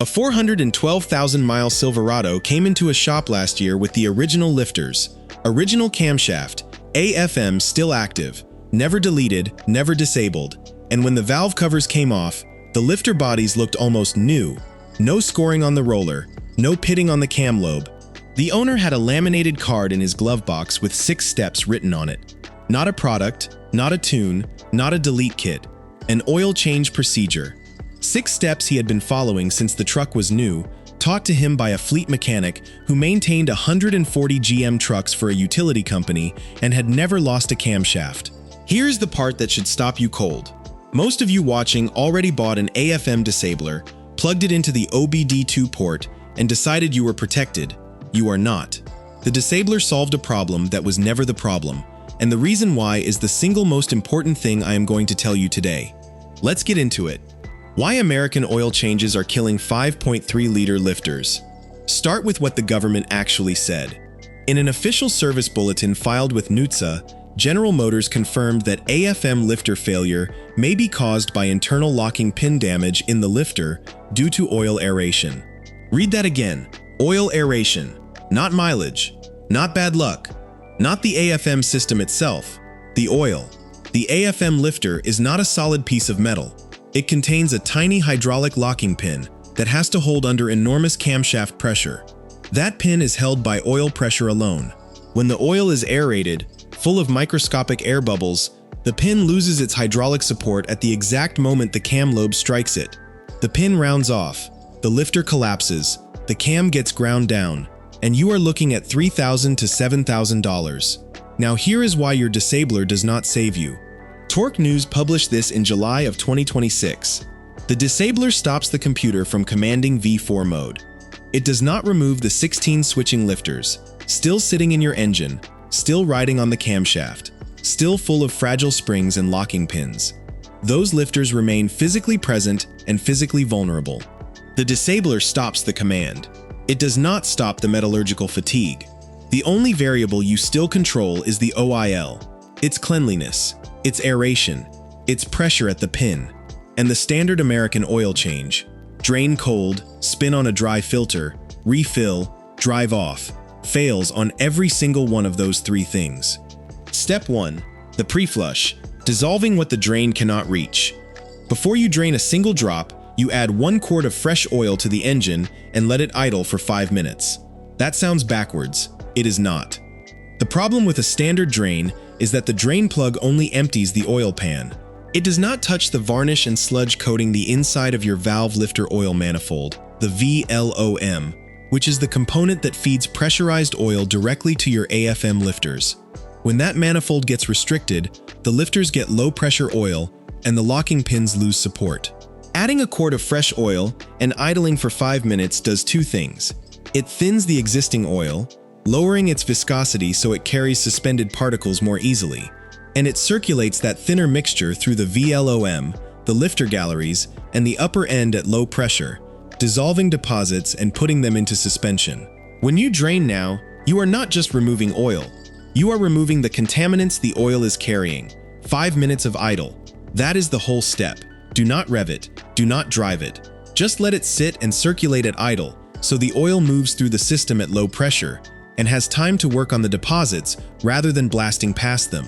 A 412,000-mile Silverado came into a shop last year with the original lifters, original camshaft, AFM still active, never deleted, never disabled, and when the valve covers came off, the lifter bodies looked almost new. No scoring on the roller, no pitting on the cam lobe. The owner had a laminated card in his glove box with 6 steps written on it. Not a product, not a tune, not a delete kit. An oil change procedure. 6 steps he had been following since the truck was new, taught to him by a fleet mechanic who maintained 140 GM trucks for a utility company and had never lost a camshaft. Here's the part that should stop you cold. Most of you watching already bought an AFM disabler, plugged it into the OBD2 port, and decided you were protected. You are not. The disabler solved a problem that was never the problem, and the reason why is the single most important thing I am going to tell you today. Let's get into it. Why American oil changes are killing 5.3-liter lifters. Start with what the government actually said. In an official service bulletin filed with NHTSA, General Motors confirmed that AFM lifter failure may be caused by internal locking pin damage in the lifter due to oil aeration. Read that again. Oil aeration. Not mileage. Not bad luck. Not the AFM system itself. The oil. The AFM lifter is not a solid piece of metal. It contains a tiny hydraulic locking pin that has to hold under enormous camshaft pressure. That pin is held by oil pressure alone. When the oil is aerated, full of microscopic air bubbles, the pin loses its hydraulic support at the exact moment the cam lobe strikes it. The pin rounds off, the lifter collapses, the cam gets ground down, and you are looking at $3,000 to $7,000. Now here is why your disabler does not save you. Torque News published this in July of 2026. The disabler stops the computer from commanding V4 mode. It does not remove the 16 switching lifters, still sitting in your engine, still riding on the camshaft, still full of fragile springs and locking pins. Those lifters remain physically present and physically vulnerable. The disabler stops the command. It does not stop the metallurgical fatigue. The only variable you still control is the OIL, its cleanliness, its aeration, its pressure at the pin, and the standard American oil change. Drain cold, spin on a dry filter, refill, drive off, fails on every single one of those 3 things. Step 1. The pre-flush, dissolving what the drain cannot reach. Before you drain a single drop, you add 1 quart of fresh oil to the engine and let it idle for 5 minutes. That sounds backwards. It is not. The problem with a standard drain is that the drain plug only empties the oil pan. It does not touch the varnish and sludge coating the inside of your valve lifter oil manifold, the VLOM, which is the component that feeds pressurized oil directly to your AFM lifters. When that manifold gets restricted, the lifters get low-pressure oil and the locking pins lose support. Adding a quart of fresh oil and idling for 5 minutes does 2 things. It thins the existing oil, lowering its viscosity so it carries suspended particles more easily, and it circulates that thinner mixture through the VLOM, the lifter galleries, and the upper end at low pressure, dissolving deposits and putting them into suspension. When you drain now, you are not just removing oil. You are removing the contaminants the oil is carrying. 5 minutes of idle. That is the whole step. Do not rev it. Do not drive it. Just let it sit and circulate at idle, so the oil moves through the system at low pressure and has time to work on the deposits rather than blasting past them.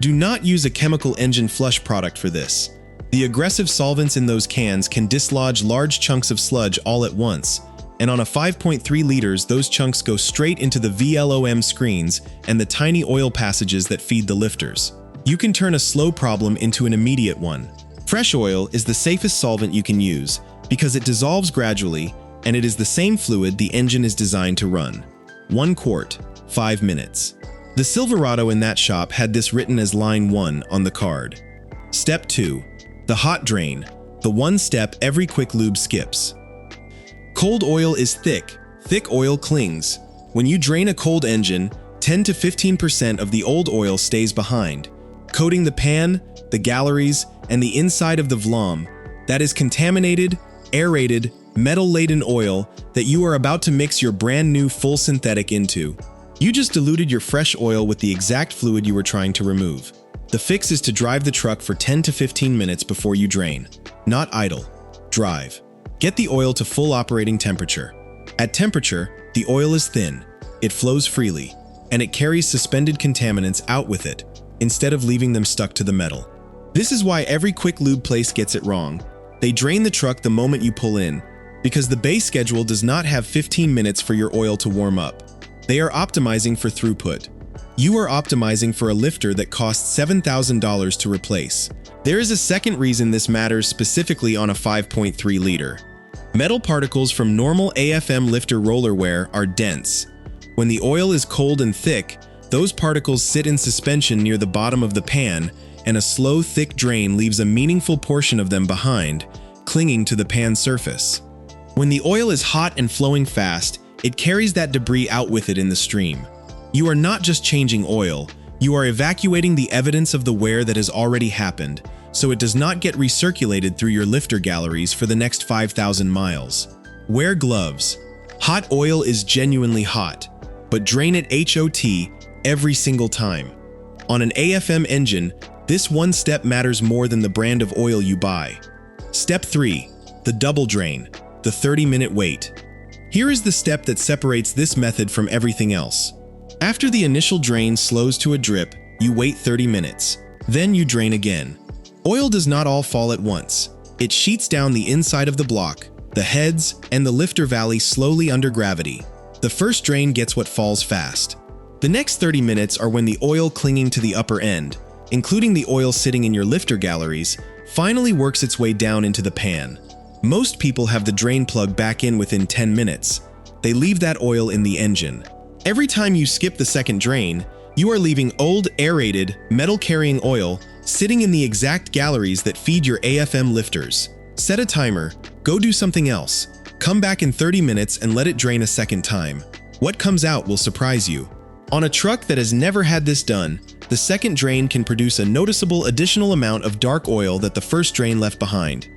Do not use a chemical engine flush product for this. The aggressive solvents in those cans can dislodge large chunks of sludge all at once, and on a 5.3 liters, those chunks go straight into the VLOM screens and the tiny oil passages that feed the lifters. You can turn a slow problem into an immediate one. Fresh oil is the safest solvent you can use because it dissolves gradually and it is the same fluid the engine is designed to run. 1 quart, 5 minutes. The Silverado in that shop had this written as line 1 on the card. Step 2. The hot drain, the one step every quick lube skips. Cold oil is thick. Thick oil clings. When you drain a cold engine, 10 to 15% of the old oil stays behind, coating the pan, the galleries, and the inside of the VLOM. That is contaminated, aerated, metal-laden oil that you are about to mix your brand new full synthetic into. You just diluted your fresh oil with the exact fluid you were trying to remove. The fix is to drive the truck for 10 to 15 minutes before you drain. Not idle. Drive. Get the oil to full operating temperature. At temperature, the oil is thin, it flows freely, and it carries suspended contaminants out with it, instead of leaving them stuck to the metal. This is why every quick lube place gets it wrong. They drain the truck the moment you pull in, because the base schedule does not have 15 minutes for your oil to warm up. They are optimizing for throughput. You are optimizing for a lifter that costs $7,000 to replace. There is a second reason this matters specifically on a 5.3 liter. Metal particles from normal AFM lifter roller wear are dense. When the oil is cold and thick, those particles sit in suspension near the bottom of the pan, and a slow, thick drain leaves a meaningful portion of them behind, clinging to the pan surface. When the oil is hot and flowing fast, it carries that debris out with it in the stream. You are not just changing oil, you are evacuating the evidence of the wear that has already happened, so it does not get recirculated through your lifter galleries for the next 5,000 miles. Wear gloves. Hot oil is genuinely hot, but drain it HOT every single time. On an AFM engine, this one step matters more than the brand of oil you buy. Step 3. The double drain. The 30-minute wait. Here is the step that separates this method from everything else. After the initial drain slows to a drip, you wait 30 minutes. Then you drain again. Oil does not all fall at once. It sheets down the inside of the block, the heads, and the lifter valley slowly under gravity. The first drain gets what falls fast. The next 30 minutes are when the oil clinging to the upper end, including the oil sitting in your lifter galleries, finally works its way down into the pan. Most people have the drain plug back in within 10 minutes. They leave that oil in the engine. Every time you skip the second drain, you are leaving old, aerated, metal-carrying oil sitting in the exact galleries that feed your AFM lifters. Set a timer, go do something else, come back in 30 minutes and let it drain a second time. What comes out will surprise you. On a truck that has never had this done, the second drain can produce a noticeable additional amount of dark oil that the first drain left behind.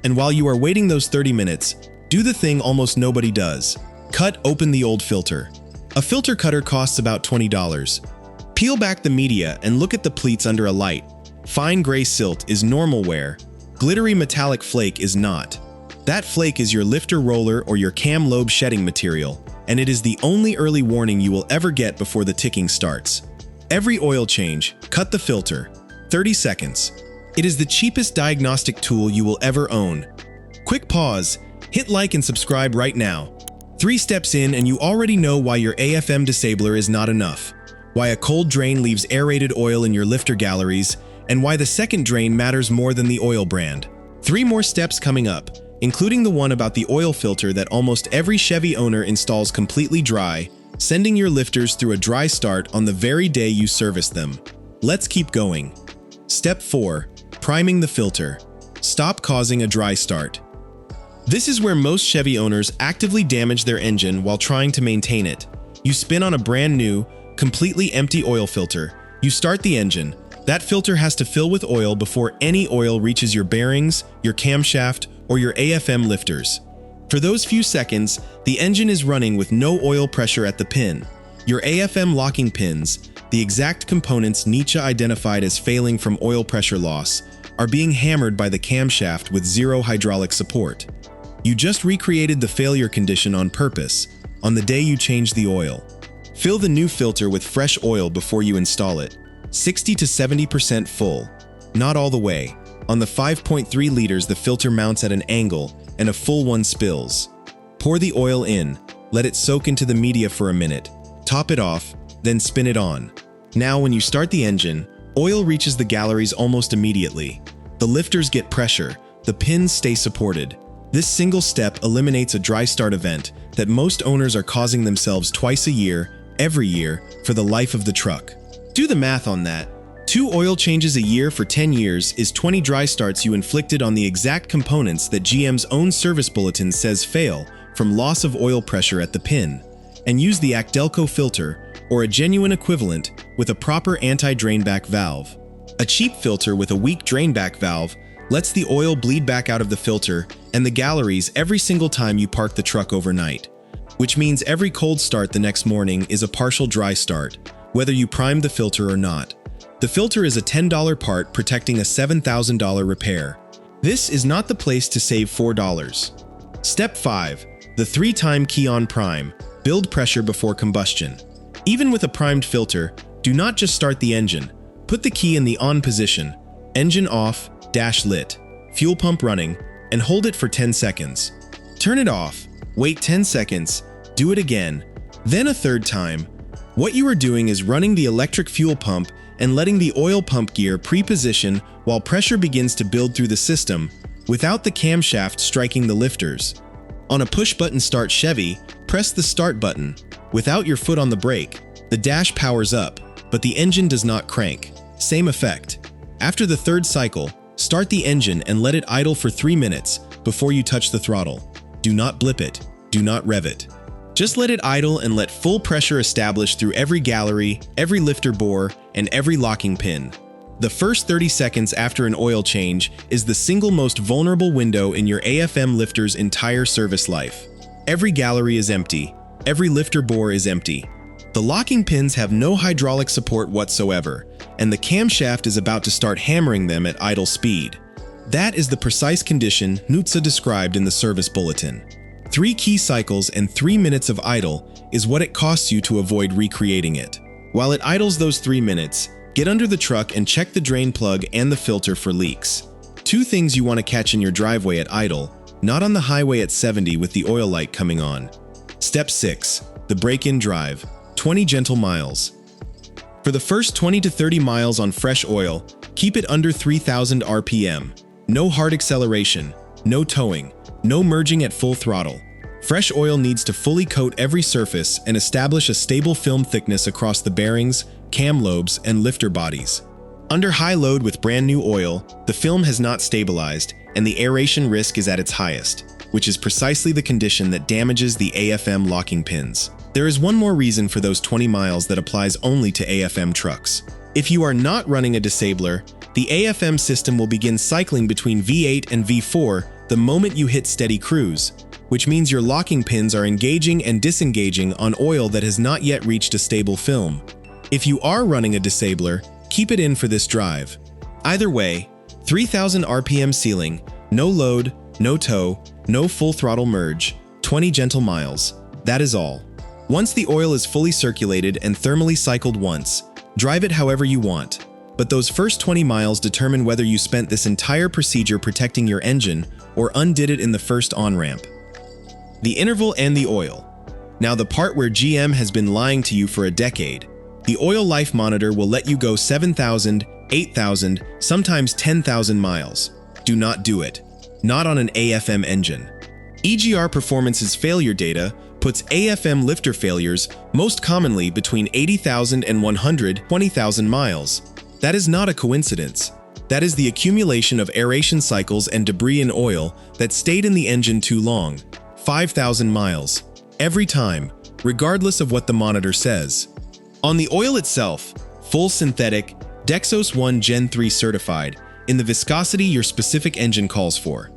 And while you are waiting those 30 minutes, do the thing almost nobody does. Cut open the old filter. A filter cutter costs about $20. Peel back the media and look at the pleats under a light. Fine gray silt is normal wear. Glittery metallic flake is not. That flake is your lifter roller or your cam lobe shedding material, and it is the only early warning you will ever get before the ticking starts. Every oil change, cut the filter. 30 seconds. It is the cheapest diagnostic tool you will ever own. Quick pause, hit like and subscribe right now. 3 steps in and you already know why your AFM disabler is not enough, why a cold drain leaves aerated oil in your lifter galleries, and why the second drain matters more than the oil brand. 3 more steps coming up, including the one about the oil filter that almost every Chevy owner installs completely dry, sending your lifters through a dry start on the very day you service them. Let's keep going. Step 4. Priming the filter. Stop causing a dry start. This is where most Chevy owners actively damage their engine while trying to maintain it. You spin on a brand new, completely empty oil filter. You start the engine. That filter has to fill with oil before any oil reaches your bearings, your camshaft, or your AFM lifters. For those few seconds, the engine is running with no oil pressure at the pin. Your AFM locking pins, the exact components NHTSA identified as failing from oil pressure loss, are being hammered by the camshaft with zero hydraulic support. You just recreated the failure condition on purpose, on the day you changed the oil. Fill the new filter with fresh oil before you install it. 60 to 70% full. Not all the way. On the 5.3 liters, the filter mounts at an angle and a full one spills. Pour the oil in, let it soak into the media for a minute, top it off, then spin it on. Now when you start the engine, oil reaches the galleries almost immediately. The lifters get pressure, the pins stay supported. This single step eliminates a dry start event that most owners are causing themselves twice a year, every year, for the life of the truck. Do the math on that. 2 oil changes a year for 10 years is 20 dry starts you inflicted on the exact components that GM's own service bulletin says fail from loss of oil pressure at the pin. And use the Acdelco filter, or a genuine equivalent, with a proper anti-drainback valve. A cheap filter with a weak drainback valve lets the oil bleed back out of the filter and the galleries every single time you park the truck overnight, which means every cold start the next morning is a partial dry start, whether you prime the filter or not. The filter is a $10 part protecting a $7,000 repair. This is not the place to save $4. Step 5. The 3-time key on prime. Build pressure before combustion. Even with a primed filter, do not just start the engine. Put the key in the on position. Engine off, dash lit, fuel pump running, and hold it for 10 seconds. Turn it off, wait 10 seconds, do it again, then a third time. What you are doing is running the electric fuel pump and letting the oil pump gear pre-position while pressure begins to build through the system without the camshaft striking the lifters. On a push-button start Chevy, press the start button. Without your foot on the brake, the dash powers up, but the engine does not crank. Same effect. After the third cycle, start the engine and let it idle for 3 minutes before you touch the throttle. Do not blip it. Do not rev it. Just let it idle and let full pressure establish through every gallery, every lifter bore, and every locking pin. The first 30 seconds after an oil change is the single most vulnerable window in your AFM lifter's entire service life. Every gallery is empty. Every lifter bore is empty. The locking pins have no hydraulic support whatsoever, and the camshaft is about to start hammering them at idle speed. That is the precise condition NHTSA described in the service bulletin. 3 key cycles and 3 minutes of idle is what it costs you to avoid recreating it. While it idles those 3 minutes, get under the truck and check the drain plug and the filter for leaks. 2 things you want to catch in your driveway at idle, not on the highway at 70 with the oil light coming on. Step 6. The break-in drive. 20 gentle miles. For the first 20 to 30 miles on fresh oil, keep it under 3,000 RPM. No hard acceleration, no towing, no merging at full throttle. Fresh oil needs to fully coat every surface and establish a stable film thickness across the bearings, cam lobes, and lifter bodies. Under high load with brand new oil, the film has not stabilized, and the aeration risk is at its highest, which is precisely the condition that damages the AFM locking pins. There is one more reason for those 20 miles that applies only to AFM trucks. If you are not running a disabler, the AFM system will begin cycling between V8 and V4 the moment you hit steady cruise, which means your locking pins are engaging and disengaging on oil that has not yet reached a stable film. If you are running a disabler, keep it in for this drive. Either way, 3,000 RPM ceiling, no load, no tow, no full throttle merge, 20 gentle miles. That is all. Once the oil is fully circulated and thermally cycled once, drive it however you want. But those first 20 miles determine whether you spent this entire procedure protecting your engine or undid it in the first on-ramp. The interval and the oil. Now the part where GM has been lying to you for a decade. The oil life monitor will let you go 7,000, 8,000, sometimes 10,000 miles. Do not do it. Not on an AFM engine. EGR Performance's failure data puts AFM lifter failures most commonly between 80,000 and 120,000 miles. That is not a coincidence. That is the accumulation of aeration cycles and debris in oil that stayed in the engine too long. 5,000 miles. Every time, regardless of what the monitor says. On the oil itself, full synthetic, Dexos 1 Gen 3 certified, in the viscosity your specific engine calls for.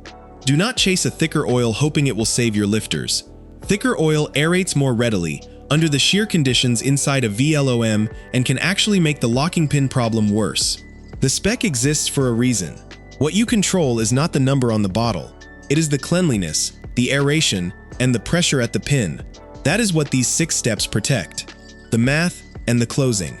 Do not chase a thicker oil hoping it will save your lifters. Thicker oil aerates more readily under the shear conditions inside a VLOM and can actually make the locking pin problem worse. The spec exists for a reason. What you control is not the number on the bottle. It is the cleanliness, the aeration, and the pressure at the pin. That is what these 6 steps protect. The math and the closing.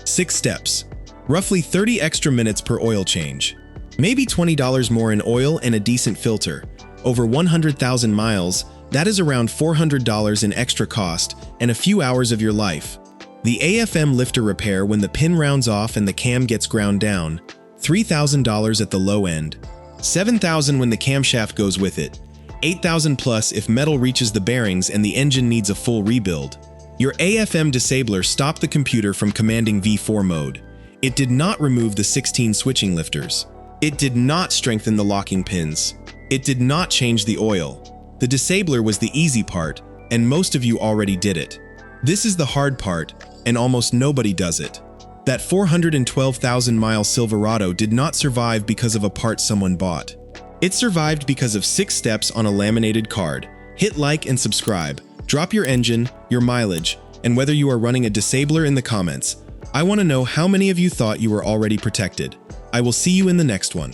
6 steps. Roughly 30 extra minutes per oil change. Maybe $20 more in oil and a decent filter. Over 100,000 miles, that is around $400 in extra cost and a few hours of your life. The AFM lifter repair when the pin rounds off and the cam gets ground down, $3,000 at the low end. $7,000 when the camshaft goes with it. $8,000 plus if metal reaches the bearings and the engine needs a full rebuild. Your AFM disabler stopped the computer from commanding V4 mode. It did not remove the 16 switching lifters. It did not strengthen the locking pins. It did not change the oil. The disabler was the easy part, and most of you already did it. This is the hard part, and almost nobody does it. That 412,000-mile Silverado did not survive because of a part someone bought. It survived because of 6 steps on a laminated card. Hit like and subscribe. Drop your engine, your mileage, and whether you are running a disabler in the comments. I want to know how many of you thought you were already protected. I will see you in the next one.